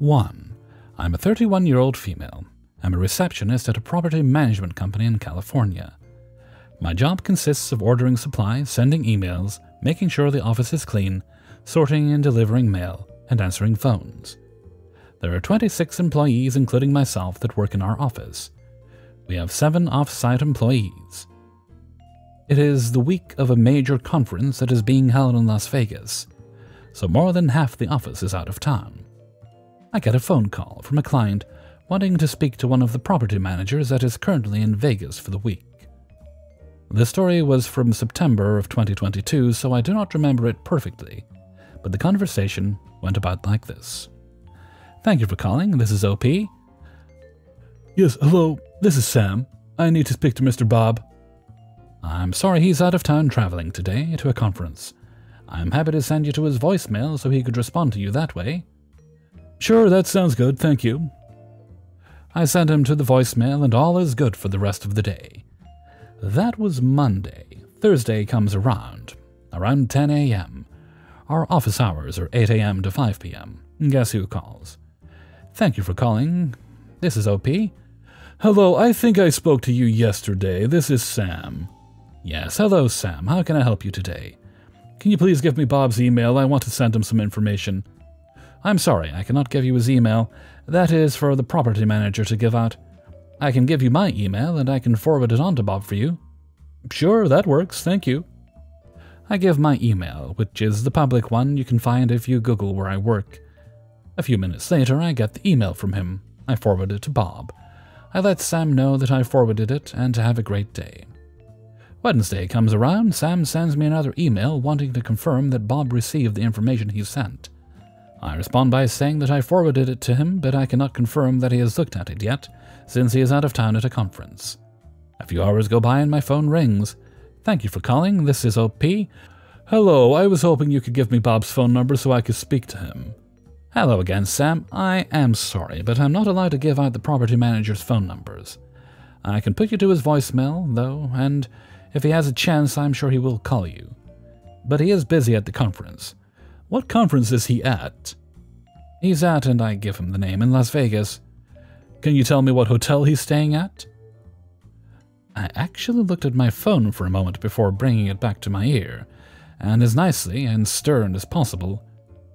1. I'm a 31-year-old female. I'm a receptionist at a property management company in California. My job consists of ordering supplies, sending emails, making sure the office is clean, sorting and delivering mail, and answering phones. There are 26 employees, including myself, that work in our office. We have 7 off-site employees. It is the week of a major conference that is being held in Las Vegas, so more than half the office is out of town. I get a phone call from a client wanting to speak to one of the property managers that is currently in Vegas for the week. The story was from September of 2022, so I do not remember it perfectly, but the conversation went about like this. Thank you for calling. This is OP. Yes, hello. This is Sam. I need to speak to Mr. Bob. I'm sorry, he's out of town traveling today to a conference. I'm happy to send you to his voicemail so he could respond to you that way. Sure, that sounds good, thank you. I sent him to the voicemail and all is good for the rest of the day. That was Monday. Thursday comes around 10 a.m. Our office hours are 8 a.m. to 5 p.m. Guess who calls? Thank you for calling. This is OP. Hello, I think I spoke to you yesterday. This is Sam. Yes, hello Sam. How can I help you today? Can you please give me Bob's email? I want to send him some information. I'm sorry, I cannot give you his email. That is for the property manager to give out. I can give you my email and I can forward it on to Bob for you. Sure, that works, thank you. I give my email, which is the public one you can find if you Google where I work. A few minutes later, I get the email from him. I forward it to Bob. I let Sam know that I forwarded it and to have a great day. Wednesday comes around, Sam sends me another email wanting to confirm that Bob received the information he sent. I respond by saying that I forwarded it to him, but I cannot confirm that he has looked at it yet, since he is out of town at a conference. A few hours go by and my phone rings. Thank you for calling, this is OP. Hello, I was hoping you could give me Bob's phone number so I could speak to him. Hello again, Sam. I am sorry, but I'm not allowed to give out the property manager's phone numbers. I can put you to his voicemail, though, and if he has a chance, I'm sure he will call you. But he is busy at the conference. What conference is he at? He's at, and I give him the name, in Las Vegas. Can you tell me what hotel he's staying at? I actually looked at my phone for a moment before bringing it back to my ear, and as nicely and stern as possible,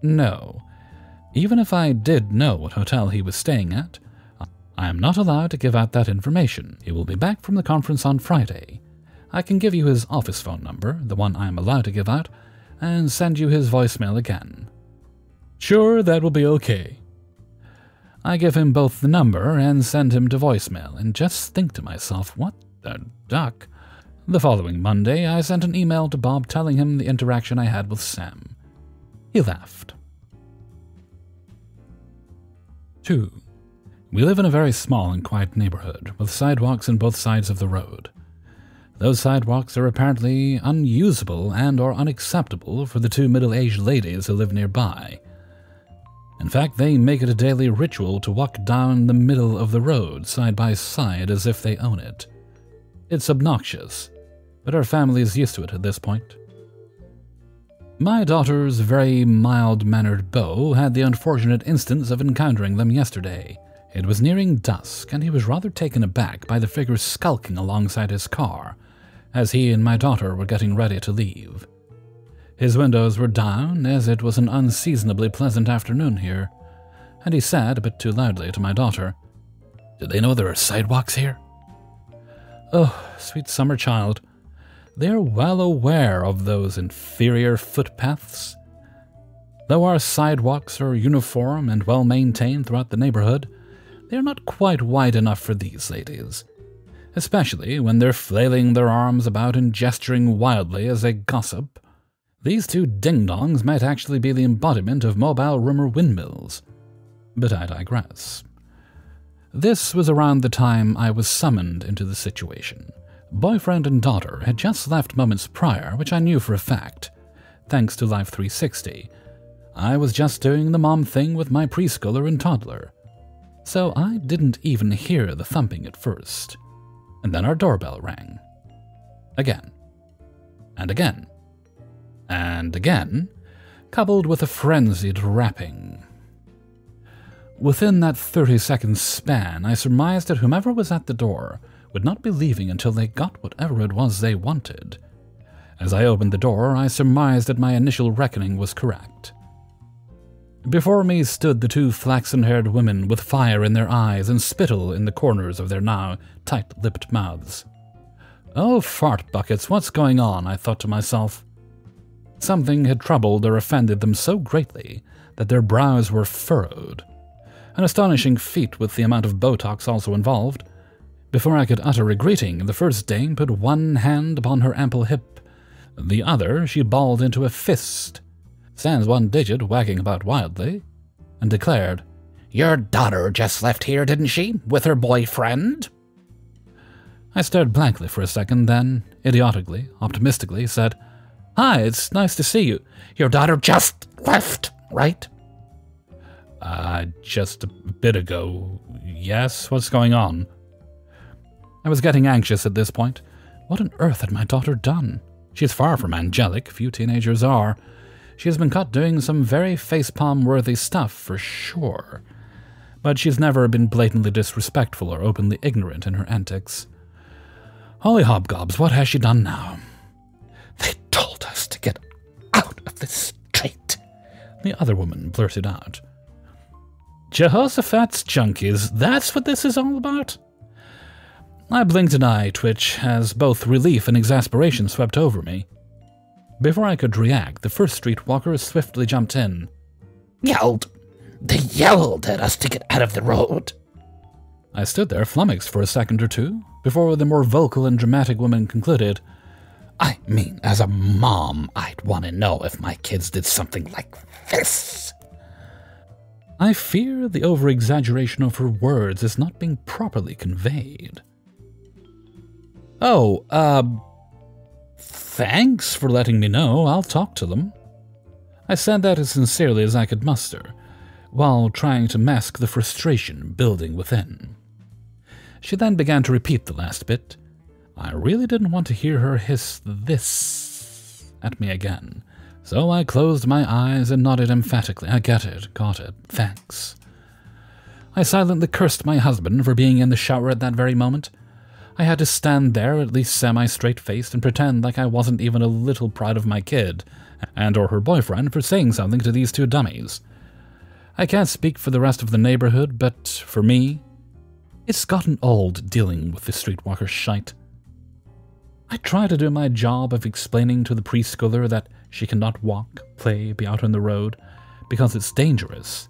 no. Even if I did know what hotel he was staying at, I am not allowed to give out that information. He will be back from the conference on Friday. I can give you his office phone number, the one I am allowed to give out, and send you his voicemail again. Sure, that will be okay. I give him both the number and send him to voicemail, and just think to myself, what the duck? The following Monday, I sent an email to Bob telling him the interaction I had with Sam. He laughed. 2. We live in a very small and quiet neighborhood, with sidewalks on both sides of the road. Those sidewalks are apparently unusable and or unacceptable for the 2 middle-aged ladies who live nearby. In fact, they make it a daily ritual to walk down the middle of the road, side by side, as if they own it. It's obnoxious, but our family is used to it at this point. My daughter's very mild-mannered beau had the unfortunate instance of encountering them yesterday. It was nearing dusk, and he was rather taken aback by the figure skulking alongside his car, as he and my daughter were getting ready to leave. His windows were down, as it was an unseasonably pleasant afternoon here, and he said, a bit too loudly, to my daughter, "Do they know there are sidewalks here?" Oh, sweet summer child, they are well aware of those inferior footpaths. Though our sidewalks are uniform and well maintained throughout the neighborhood, they are not quite wide enough for these ladies, especially when they're flailing their arms about and gesturing wildly as they gossip. These 2 ding-dongs might actually be the embodiment of mobile rumor windmills. But I digress. This was around the time I was summoned into the situation. Boyfriend and daughter had just left moments prior, which I knew for a fact, thanks to Life 360. I was just doing the mom thing with my preschooler and toddler, so I didn't even hear the thumping at first. And then our doorbell rang. Again. And again. And again, coupled with a frenzied rapping. Within that 30-second span, I surmised that whomever was at the door would not be leaving until they got whatever it was they wanted. As I opened the door, I surmised that my initial reckoning was correct. Before me stood the two flaxen-haired women with fire in their eyes and spittle in the corners of their now tight-lipped mouths. Oh, fart buckets, what's going on? I thought to myself. Something had troubled or offended them so greatly that their brows were furrowed. An astonishing feat with the amount of Botox also involved. Before I could utter a greeting, the first dame put one hand upon her ample hip. The other she balled into a fist, sans one digit wagging about wildly, and declared, "Your daughter just left here, didn't she, with her boyfriend?" I stared blankly for a second, then, idiotically, optimistically, said, "Hi, it's nice to see you. Your daughter just left, right?" Just a bit ago. Yes, what's going on?" I was getting anxious at this point. What on earth had my daughter done? She's far from angelic, few teenagers are. She has been caught doing some very facepalm-worthy stuff, for sure. But she's never been blatantly disrespectful or openly ignorant in her antics. Holy hobgobs, what has she done now? "They told us to get out of the street," the other woman blurted out. Jehoshaphat's junkies, that's what this is all about? I blinked an eye twitch as both relief and exasperation swept over me. Before I could react, the first streetwalker swiftly jumped in. They yelled at us to get out of the road." I stood there flummoxed for a second or two, before the more vocal and dramatic woman concluded, "I mean, as a mom, I'd want to know if my kids did something like this." I fear the over-exaggeration of her words is not being properly conveyed. "Oh, thanks for letting me know. I'll talk to them." I said that as sincerely as I could muster, while trying to mask the frustration building within. She then began to repeat the last bit. I really didn't want to hear her hiss this at me again, so I closed my eyes and nodded emphatically. "I get it, got it, thanks." I silently cursed my husband for being in the shower at that very moment. I had to stand there, at least semi-straight-faced, and pretend like I wasn't even a little proud of my kid, and or her boyfriend, for saying something to these two dummies. I can't speak for the rest of the neighborhood, but for me, it's gotten old dealing with the streetwalker shite. I try to do my job of explaining to the preschooler that she cannot walk, play, be out on the road, because it's dangerous.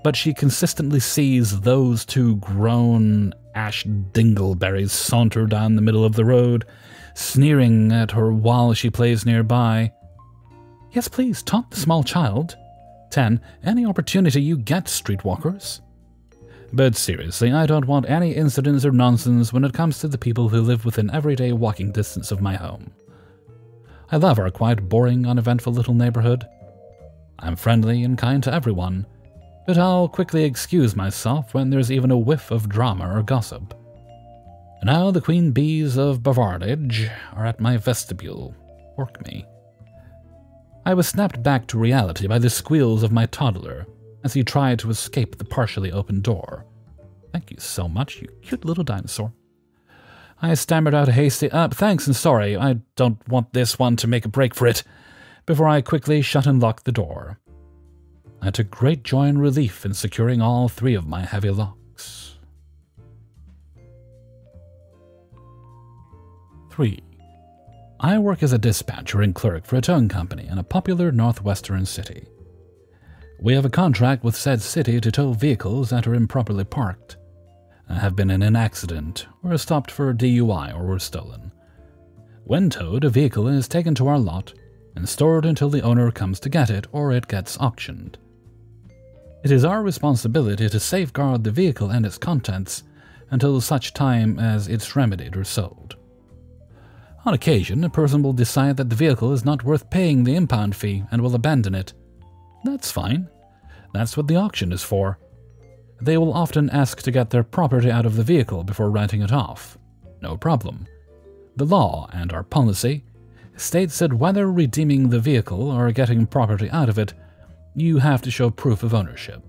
But she consistently sees those two grown ash dingleberries saunter down the middle of the road, sneering at her while she plays nearby. Yes, please, taunt the small child. 10. Any opportunity you get, streetwalkers. But seriously, I don't want any incidents or nonsense when it comes to the people who live within everyday walking distance of my home. I love our quite boring, uneventful little neighborhood. I'm friendly and kind to everyone, but I'll quickly excuse myself when there's even a whiff of drama or gossip. Now the queen bees of bavardage are at my vestibule. Work me. I was snapped back to reality by the squeals of my toddler as he tried to escape the partially open door. Thank you so much, you cute little dinosaur. I stammered out a hasty, thanks and sorry, I don't want this one to make a break for it, before I quickly shut and locked the door. I took great joy and relief in securing all three of my heavy locks. 3. I work as a dispatcher and clerk for a towing company in a popular northwestern city. We have a contract with said city to tow vehicles that are improperly parked, have been in an accident, or are stopped for DUI or were stolen. When towed, a vehicle is taken to our lot and stored until the owner comes to get it or it gets auctioned. It is our responsibility to safeguard the vehicle and its contents until such time as it's remedied or sold. On occasion, a person will decide that the vehicle is not worth paying the impound fee and will abandon it. That's fine. That's what the auction is for. They will often ask to get their property out of the vehicle before writing it off. No problem. The law and our policy states that whether redeeming the vehicle or getting property out of it, you have to show proof of ownership.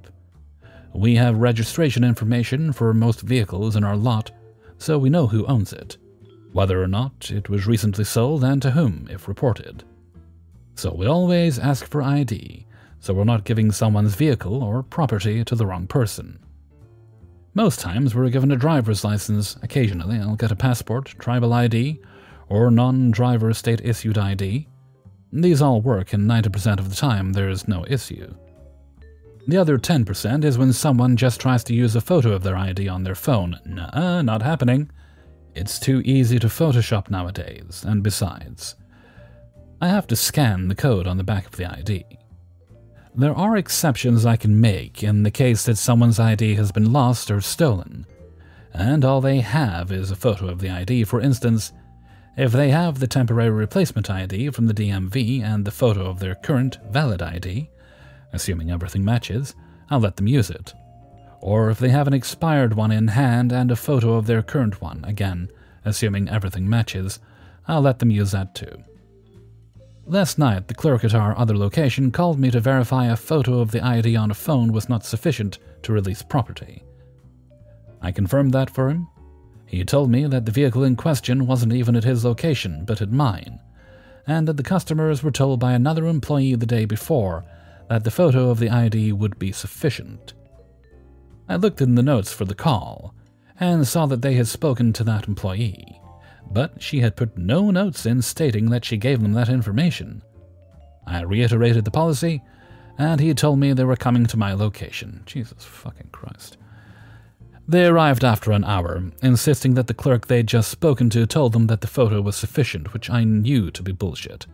We have registration information for most vehicles in our lot, so we know who owns it, whether or not it was recently sold and to whom, if reported. So we always ask for ID, so we're not giving someone's vehicle or property to the wrong person. Most times we're given a driver's license. Occasionally I'll get a passport, tribal ID, or non-driver state-issued ID. These all work, and 90% of the time there's no issue. The other 10% is when someone just tries to use a photo of their ID on their phone. Nuh-uh, not happening. It's too easy to Photoshop nowadays, and besides, I have to scan the code on the back of the ID. There are exceptions I can make in the case that someone's ID has been lost or stolen, and all they have is a photo of the ID. For instance, if they have the temporary replacement ID from the DMV and the photo of their current valid ID, assuming everything matches, I'll let them use it. Or if they have an expired one in hand and a photo of their current one, again, assuming everything matches, I'll let them use that too. Last night, the clerk at our other location called me to verify a photo of the ID on a phone was not sufficient to release property. I confirmed that for him. He told me that the vehicle in question wasn't even at his location, but at mine, and that the customers were told by another employee the day before that the photo of the ID would be sufficient. I looked in the notes for the call, and saw that they had spoken to that employee, but she had put no notes in stating that she gave them that information. I reiterated the policy, and he told me they were coming to my location. Jesus fucking Christ. They arrived after an hour, insisting that the clerk they'd just spoken to told them that the photo was sufficient, which I knew to be bullshit.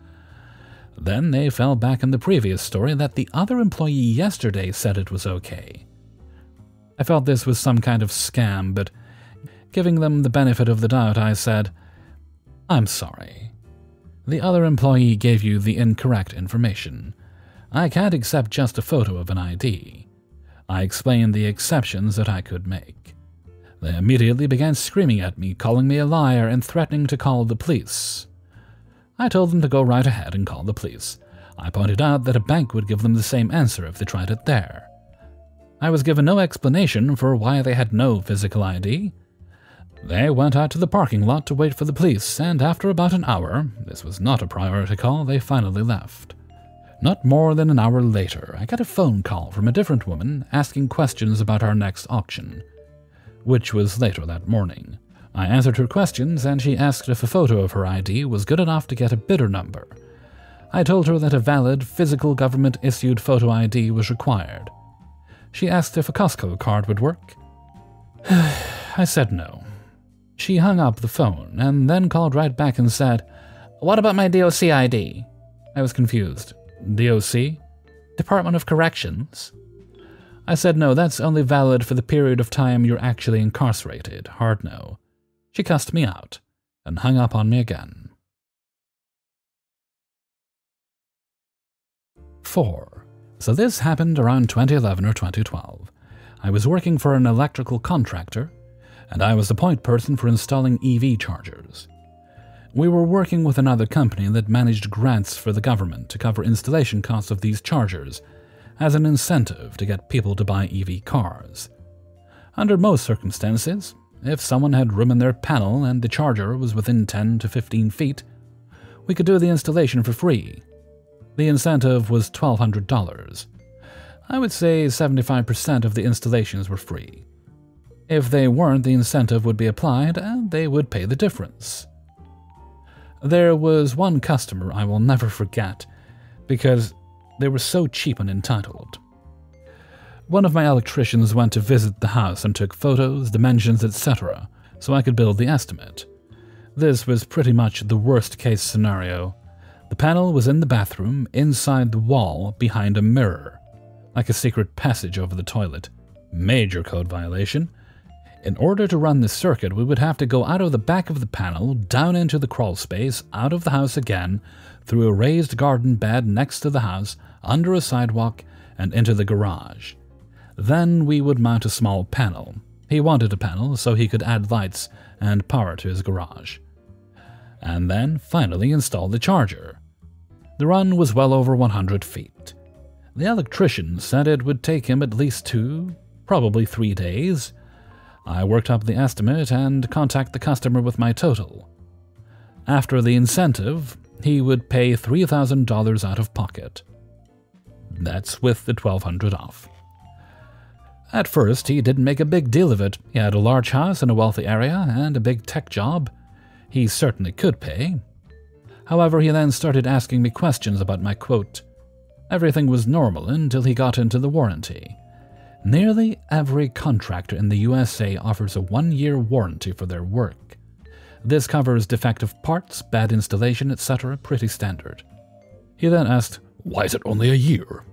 Then they fell back on the previous story that the other employee yesterday said it was okay. I felt this was some kind of scam, but giving them the benefit of the doubt, I said, "I'm sorry. The other employee gave you the incorrect information. I can't accept just a photo of an ID." I explained the exceptions that I could make. They immediately began screaming at me, calling me a liar, and threatening to call the police. I told them to go right ahead and call the police. I pointed out that a bank would give them the same answer if they tried it there. I was given no explanation for why they had no physical ID. They went out to the parking lot to wait for the police, and after about an hour, this was not a priority call, they finally left. Not more than an hour later, I got a phone call from a different woman asking questions about our next auction, which was later that morning. I answered her questions, and she asked if a photo of her ID was good enough to get a bidder number. I told her that a valid, physical government-issued photo ID was required. She asked if a Costco card would work. I said no. She hung up the phone, and then called right back and said, "What about my DOC ID?" I was confused. DOC? Department of Corrections? I said no, that's only valid for the period of time you're actually incarcerated. Hard no. She cussed me out, and hung up on me again. 4. So this happened around 2011 or 2012. I was working for an electrical contractor, and I was the point person for installing EV chargers. We were working with another company that managed grants for the government to cover installation costs of these chargers as an incentive to get people to buy EV cars. Under most circumstances, if someone had room in their panel and the charger was within 10 to 15 feet, we could do the installation for free. The incentive was $1,200. I would say 75% of the installations were free. If they weren't, the incentive would be applied and they would pay the difference. There was one customer I will never forget because they were so cheap and entitled. One of my electricians went to visit the house and took photos, dimensions, etc., so I could build the estimate. This was pretty much the worst case scenario. The panel was in the bathroom, inside the wall, behind a mirror, like a secret passage over the toilet. Major code violation. In order to run this circuit, we would have to go out of the back of the panel, down into the crawl space, out of the house again, through a raised garden bed next to the house, under a sidewalk, and into the garage. Then we would mount a small panel. He wanted a panel so he could add lights and power to his garage. And then finally install the charger. The run was well over 100 feet. The electrician said it would take him at least 2, Probably 3 days. I worked up the estimate and contact the customer with my total. After the incentive, he would pay $3,000 out of pocket. That's with the $1,200 off. At first, he didn't make a big deal of it. He had a large house in a wealthy area and a big tech job. He certainly could pay. However, he then started asking me questions about my quote. Everything was normal until he got into the warranty. Nearly every contractor in the USA offers a 1-year warranty for their work. This covers defective parts, bad installation, etc., pretty standard. He then asked, "Why is it only a year?"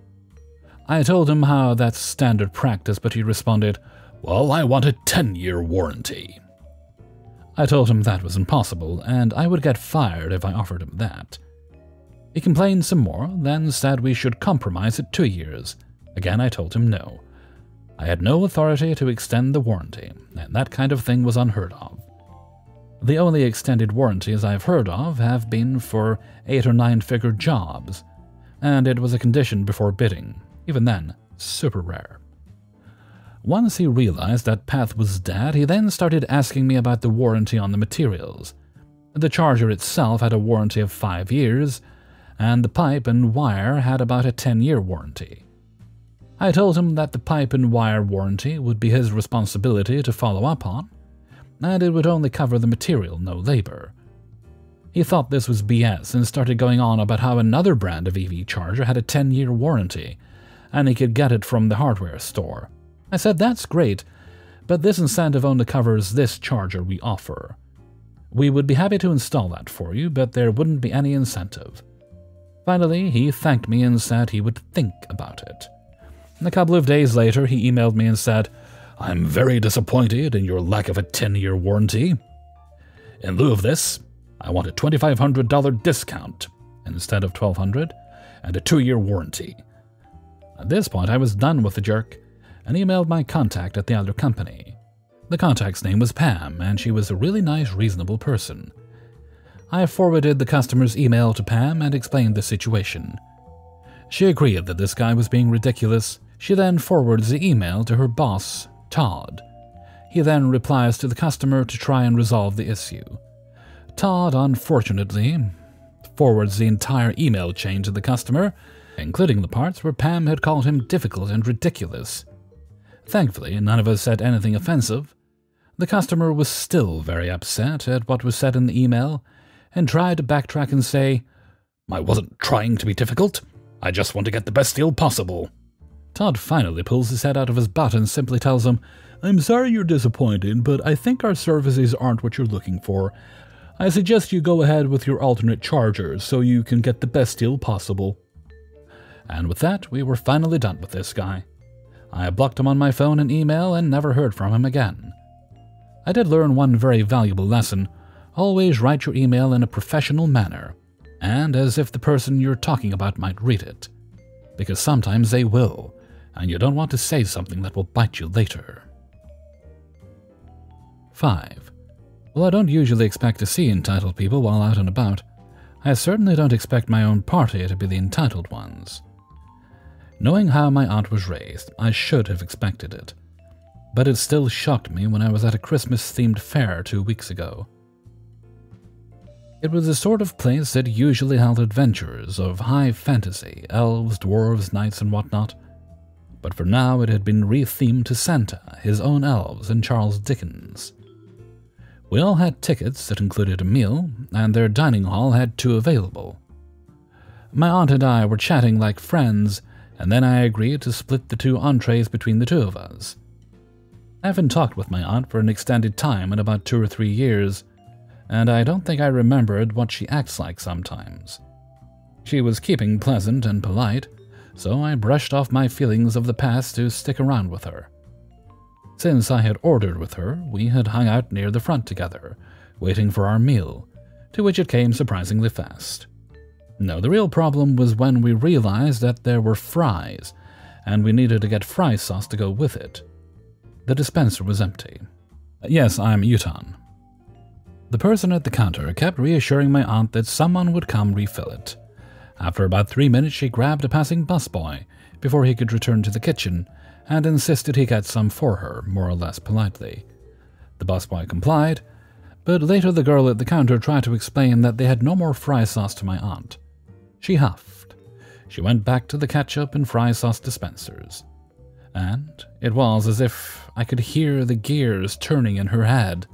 I told him how that's standard practice, but he responded, "Well, I want a 10-year warranty." I told him that was impossible, and I would get fired if I offered him that. He complained some more, then said we should compromise at 2 years. Again, I told him no. I had no authority to extend the warranty, and that kind of thing was unheard of. The only extended warranties I've heard of have been for 8- or 9-figure jobs, and it was a condition before bidding. Even then, super rare. Once he realized that path was dead, he then started asking me about the warranty on the materials. The charger itself had a warranty of 5 years, and the pipe and wire had about a 10-year warranty. I told him that the pipe and wire warranty would be his responsibility to follow up on, and it would only cover the material, no labor. He thought this was BS and started going on about how another brand of EV charger had a 10-year warranty, and he could get it from the hardware store. I said, "That's great, but this incentive only covers this charger we offer. We would be happy to install that for you, but there wouldn't be any incentive." Finally, he thanked me and said he would think about it. A couple of days later, he emailed me and said, "I'm very disappointed in your lack of a 10-year warranty. In lieu of this, I want a $2,500 discount instead of $1,200 and a 2-year warranty." At this point, I was done with the jerk and emailed my contact at the other company. The contact's name was Pam, and she was a really nice, reasonable person. I forwarded the customer's email to Pam and explained the situation. She agreed that this guy was being ridiculous. She then forwards the email to her boss, Todd. He then replies to the customer to try and resolve the issue. Todd, unfortunately, forwards the entire email chain to the customer, including the parts where Pam had called him difficult and ridiculous. Thankfully, none of us said anything offensive. The customer was still very upset at what was said in the email and tried to backtrack and say, "I wasn't trying to be difficult. I just want to get the best deal possible." Todd finally pulls his head out of his butt and simply tells him, "I'm sorry you're disappointed, but I think our services aren't what you're looking for. I suggest you go ahead with your alternate chargers so you can get the best deal possible." And with that, we were finally done with this guy. I blocked him on my phone and email and never heard from him again. I did learn one very valuable lesson. Always write your email in a professional manner, and as if the person you're talking about might read it. Because sometimes they will, and you don't want to say something that will bite you later. 5. Well, I don't usually expect to see entitled people while out and about. I certainly don't expect my own party to be the entitled ones. Knowing how my aunt was raised, I should have expected it. But it still shocked me when I was at a Christmas-themed fair 2 weeks ago. It was the sort of place that usually held adventures of high fantasy, elves, dwarves, knights, and whatnot. But for now it had been re-themed to Santa, his own elves, and Charles Dickens. We all had tickets that included a meal, and their dining hall had 2 available. My aunt and I were chatting like friends, and then I agreed to split the 2 entrees between the 2 of us. I haven't talked with my aunt for an extended time in about 2 or 3 years, and I don't think I remembered what she acts like sometimes. She was keeping pleasant and polite, so I brushed off my feelings of the past to stick around with her. Since I had ordered with her, we had hung out near the front together, waiting for our meal, to which it came surprisingly fast. No, the real problem was when we realized that there were fries, and we needed to get fry sauce to go with it. The dispenser was empty. Yes, I'm Uton. The person at the counter kept reassuring my aunt that someone would come refill it. After about 3 minutes, she grabbed a passing busboy before he could return to the kitchen and insisted he get some for her, more or less politely. The busboy complied, but later the girl at the counter tried to explain that they had no more fry sauce to my aunt. She huffed. She went back to the ketchup and fry sauce dispensers. And it was as if I could hear the gears turning in her head.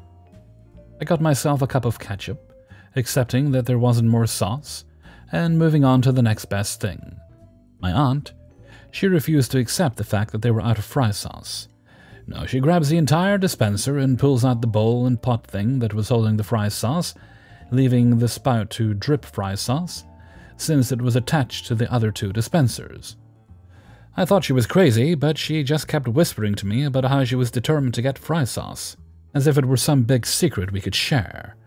I got myself a cup of ketchup, accepting that there wasn't more sauce, and moving on to the next best thing. My aunt, she refused to accept the fact that they were out of fry sauce. No, she grabs the entire dispenser and pulls out the bowl and pot thing that was holding the fry sauce, leaving the spout to drip fry sauce, since it was attached to the other two dispensers. I thought she was crazy, but she just kept whispering to me about how she was determined to get fry sauce, as if it were some big secret we could share.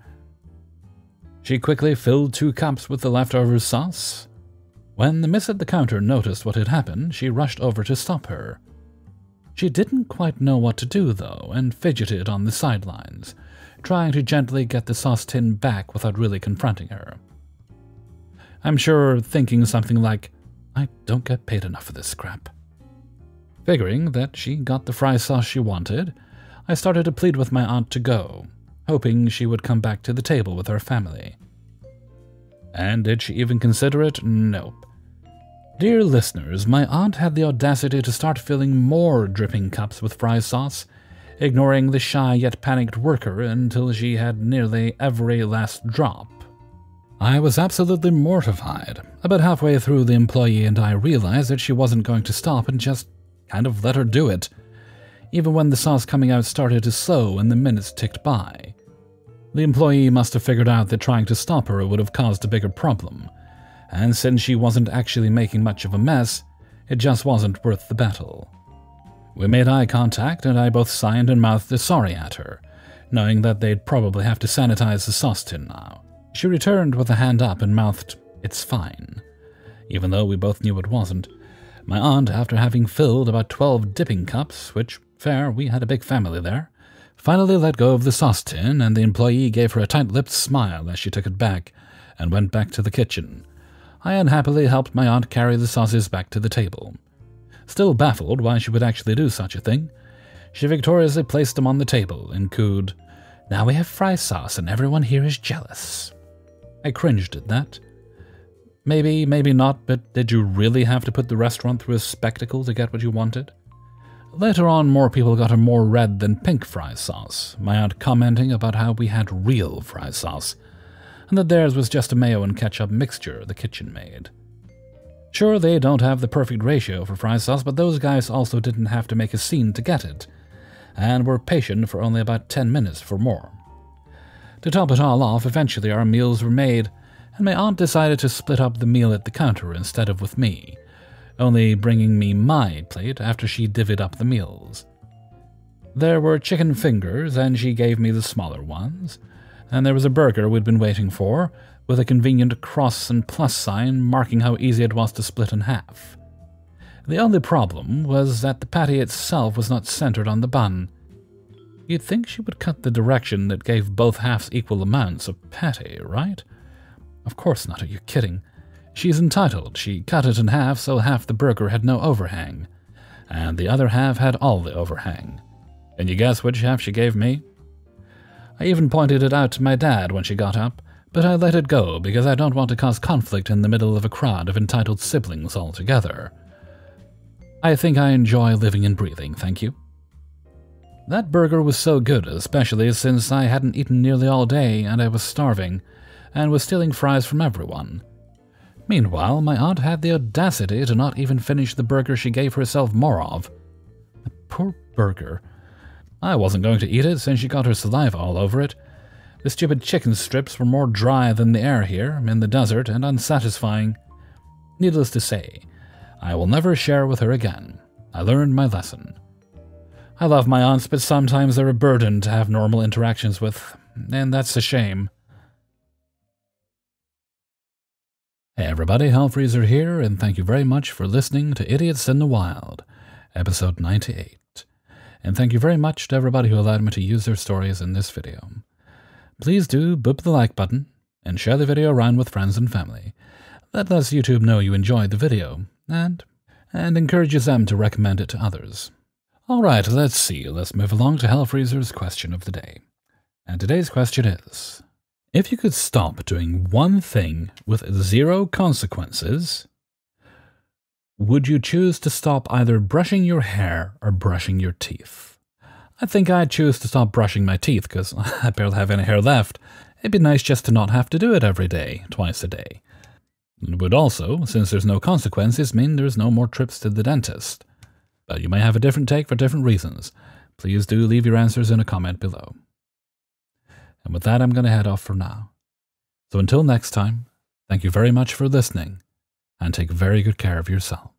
She quickly filled 2 cups with the leftover sauce. When the miss at the counter noticed what had happened, she rushed over to stop her. She didn't quite know what to do, though, and fidgeted on the sidelines, trying to gently get the sauce tin back without really confronting her. I'm sure thinking something like, "I don't get paid enough for this crap." Figuring that she got the fry sauce she wanted, I started to plead with my aunt to go, hoping she would come back to the table with her family. And did she even consider it? Nope. Dear listeners, my aunt had the audacity to start filling more dripping cups with fry sauce, ignoring the shy yet panicked worker until she had nearly every last drop. I was absolutely mortified. About halfway through, the employee and I realized that she wasn't going to stop and just kind of let her do it, even when the sauce coming out started to slow and the minutes ticked by. The employee must have figured out that trying to stop her would have caused a bigger problem, and since she wasn't actually making much of a mess, it just wasn't worth the battle. We made eye contact, and I both signed and mouthed a sorry at her, knowing that they'd probably have to sanitize the sauce tin now. She returned with a hand up and mouthed, "It's fine," even though we both knew it wasn't. My aunt, after having filled about 12 dipping cups, which, fair, we had a big family there, finally let go of the sauce tin, and the employee gave her a tight-lipped smile as she took it back and went back to the kitchen. I unhappily helped my aunt carry the sauces back to the table. Still baffled why she would actually do such a thing, she victoriously placed them on the table and cooed, "Now we have fry sauce and everyone here is jealous." I cringed at that. Maybe not, but did you really have to put the restaurant through a spectacle to get what you wanted? Later on, more people got a more red than pink fry sauce, my aunt commenting about how we had real fry sauce, and that theirs was just a mayo and ketchup mixture the kitchen made. Sure, they don't have the perfect ratio for fry sauce, but those guys also didn't have to make a scene to get it, and were patient for only about 10 minutes for more. To top it all off, eventually our meals were made, and my aunt decided to split up the meal at the counter instead of with me, only bringing me my plate after she divvied up the meals. There were chicken fingers, and she gave me the smaller ones, and there was a burger we'd been waiting for, with a convenient cross and plus sign marking how easy it was to split in half. The only problem was that the patty itself was not centered on the bun. You'd think she would cut the direction that gave both halves equal amounts of patty, right? Of course not, are you kidding? She's entitled. She cut it in half so half the burger had no overhang, and the other half had all the overhang. Can you guess which half she gave me? I even pointed it out to my dad when she got up, but I let it go because I don't want to cause conflict in the middle of a crowd of entitled siblings altogether. I think I enjoy living and breathing, thank you. That burger was so good, especially since I hadn't eaten nearly all day and I was starving, and was stealing fries from everyone. Meanwhile, my aunt had the audacity to not even finish the burger she gave herself more of. The poor burger. I wasn't going to eat it since she got her saliva all over it. The stupid chicken strips were more dry than the air here, in the desert, and unsatisfying. Needless to say, I will never share with her again. I learned my lesson. I love my aunts, but sometimes they're a burden to have normal interactions with, and that's a shame. Hey everybody, Hellfreezer here, and thank you very much for listening to Idiots in the Wild, episode 98. And thank you very much to everybody who allowed me to use their stories in this video. Please do boop the like button, and share the video around with friends and family. That lets YouTube know you enjoyed the video, and encourages them to recommend it to others. Alright, let's see. Let's move along to Hellfreezer's question of the day. And today's question is, if you could stop doing one thing with 0 consequences, would you choose to stop either brushing your hair or brushing your teeth? I think I'd choose to stop brushing my teeth because I barely have any hair left. It'd be nice just to not have to do it every day, twice a day. It would also, since there's no consequences, mean there's no more trips to the dentist. But you may have a different take for different reasons. Please do leave your answers in a comment below. And with that, I'm going to head off for now. So until next time, thank you very much for listening, and take very good care of yourself.